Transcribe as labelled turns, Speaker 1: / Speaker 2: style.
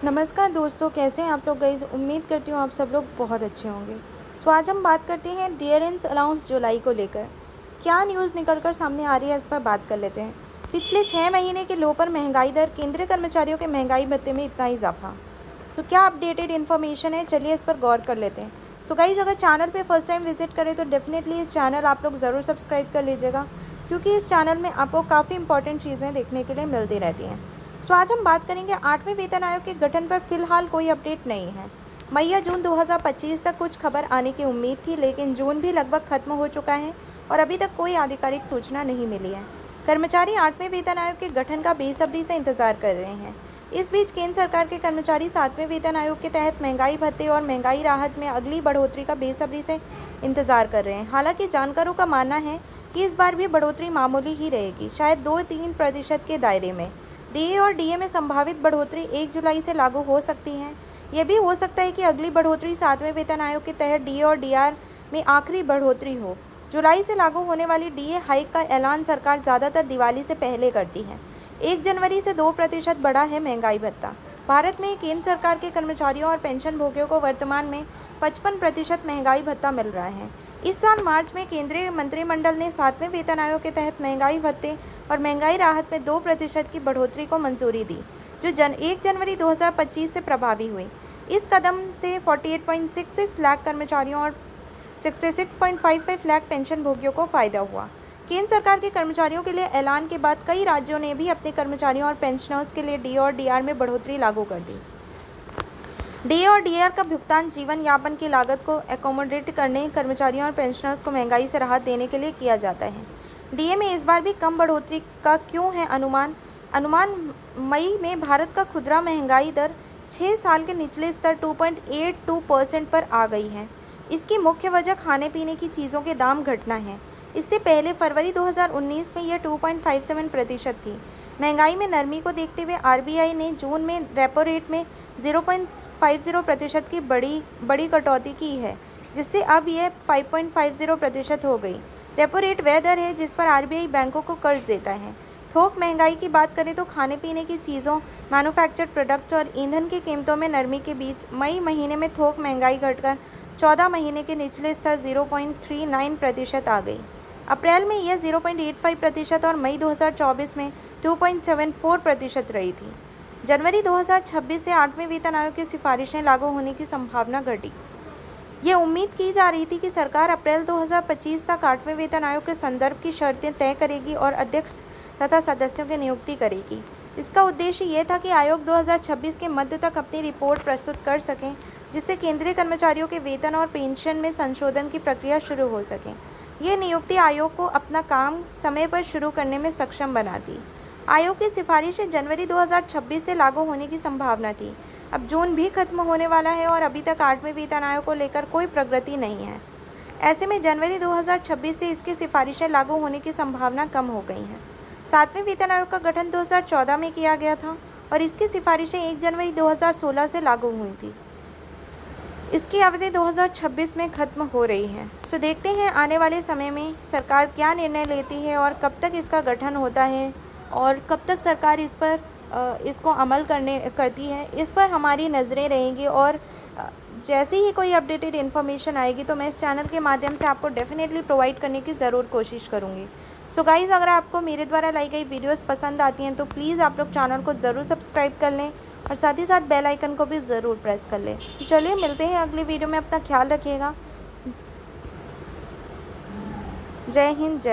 Speaker 1: नमस्कार दोस्तों, कैसे हैं आप लोग गाइस। उम्मीद करती हूँ आप सब लोग बहुत अच्छे होंगे। तो आज हम बात करते हैं डियरेंस अलाउंस जुलाई को लेकर क्या न्यूज़ निकल कर सामने आ रही है, इस पर बात कर लेते हैं। पिछले 6 महीने के लो पर महंगाई दर, केंद्रीय कर्मचारियों के महंगाई भत्ते में इतना इजाफा। क्या अपडेटेड इन्फॉर्मेशन है, चलिए इस पर गौर कर लेते हैं। गाइस, अगर चैनल पे फर्स्ट टाइम विजिट करें तो डेफिनेटली इस चैनल आप लोग ज़रूर सब्सक्राइब कर लीजिएगा, क्योंकि इस चैनल में आपको काफ़ी इंपॉर्टेंट चीज़ें देखने के लिए मिलती रहती हैं। आज हम बात करेंगे 8वें वेतन आयोग के गठन पर। फिलहाल कोई अपडेट नहीं है। मई या जून 2025 तक कुछ खबर आने की उम्मीद थी, लेकिन जून भी लगभग खत्म हो चुका है और अभी तक कोई आधिकारिक सूचना नहीं मिली है। कर्मचारी 8वें वेतन आयोग के गठन का बेसब्री से इंतजार कर रहे हैं। इस बीच केंद्र सरकार के कर्मचारी 7वें वेतन आयोग के तहत महंगाई भत्ते और महंगाई राहत में अगली बढ़ोतरी का बेसब्री से इंतजार कर रहे हैं। हालांकि जानकारों का मानना है कि इस बार भी बढ़ोतरी मामूली ही रहेगी, शायद 2-3% के दायरे में। डीए और डीए में संभावित बढ़ोतरी 1 जुलाई से लागू हो सकती है। यह भी हो सकता है कि अगली बढ़ोतरी 7वें वेतन आयोग के तहत डीए और डीआर में आखिरी बढ़ोतरी हो। जुलाई से लागू होने वाली डीए हाइक का ऐलान सरकार ज़्यादातर दिवाली से पहले करती है। 1 जनवरी से 2% बढ़ा है महंगाई भत्ता। भारत में केंद्र सरकार के कर्मचारियों और पेंशन भोगियों को वर्तमान में 55% महंगाई भत्ता मिल रहा है। इस साल मार्च में केंद्रीय मंत्रिमंडल ने 7वें वेतन आयोग के तहत महंगाई भत्ते और महंगाई राहत में 2% की बढ़ोतरी को मंजूरी दी, जो 1 जनवरी 2025 से प्रभावी हुई। इस कदम से 48.66 लाख कर्मचारियों और 66.55 लाख पेंशन भोगियों को फायदा हुआ। केंद्र सरकार के कर्मचारियों के लिए ऐलान के बाद कई राज्यों ने भी अपने कर्मचारियों और पेंशनर्स के लिए डी और डीआर में बढ़ोतरी लागू कर दी। डी और डीआर का भुगतान जीवन यापन की लागत को एकोमोडेट करने, कर्मचारियों और पेंशनर्स को महंगाई से राहत देने के लिए किया जाता है। डीए में इस बार भी कम बढ़ोतरी का क्यों है अनुमान मई में भारत का खुदरा महंगाई दर 6 साल के निचले स्तर 2.82% पर आ गई है। इसकी मुख्य वजह खाने पीने की चीज़ों के दाम घटना है। इससे पहले फरवरी 2019 में यह 2.57% थी। महंगाई में नरमी को देखते हुए आरबीआई ने जून में रेपो रेट में 0.50% की बड़ी कटौती की है, जिससे अब यह 5.50% हो गई। रेपो रेट वह दर है जिस पर आरबीआई बैंकों को कर्ज देता है। थोक महंगाई की बात करें तो खाने पीने की चीज़ों, मैन्युफैक्चर्ड प्रोडक्ट्स और ईंधन की कीमतों में नरमी के बीच मई महीने में थोक महंगाई घटकर 14 महीने के निचले स्तर 0.39% आ गई। अप्रैल में यह 0.85% और मई 2024 में 2.74% रही थी। जनवरी 2026 से 8वें वेतन आयोग की सिफारिशें लागू होने की संभावना घटी। ये उम्मीद की जा रही थी कि सरकार अप्रैल 2025 तक 8वें वेतन आयोग के संदर्भ की शर्तें तय करेगी और अध्यक्ष तथा सदस्यों की नियुक्ति करेगी। इसका उद्देश्य ये था कि आयोग 2026 के मध्य तक अपनी रिपोर्ट प्रस्तुत कर सकें, जिससे केंद्रीय कर्मचारियों के वेतन और पेंशन में संशोधन की प्रक्रिया शुरू हो सके। ये नियुक्ति आयोग को अपना काम समय पर शुरू करने में सक्षम बनाती। आयोग की सिफारिशें जनवरी 2026 से लागू होने की संभावना थी। अब जून भी खत्म होने वाला है और अभी तक 8वें वेतन आयोग को लेकर कोई प्रगति नहीं है। ऐसे में जनवरी 2026 से इसकी सिफारिशें लागू होने की संभावना कम हो गई हैं। 7वें वेतन आयोग का गठन 2014 में किया गया था और इसकी सिफारिशें 1 जनवरी 2016 से लागू हुई थी। इसकी अवधि 2026 में खत्म हो रही है। देखते हैं आने वाले समय में सरकार क्या निर्णय लेती है और कब तक इसका गठन होता है और कब तक सरकार इसको अमल करती है। इस पर हमारी नज़रें रहेंगी और जैसे ही कोई अपडेटेड इन्फॉर्मेशन आएगी तो मैं इस चैनल के माध्यम से आपको डेफिनेटली प्रोवाइड करने की ज़रूर कोशिश करूँगी। गाइज़, अगर आपको मेरे द्वारा लाई गई वीडियोस पसंद आती हैं तो प्लीज़ आप लोग चैनल को ज़रूर सब्सक्राइब कर लें और साथ ही साथ बेल आइकन को भी ज़रूर प्रेस कर लें। चलिए मिलते हैं अगली वीडियो में। अपना ख्याल रखिएगा। जय हिंद, जय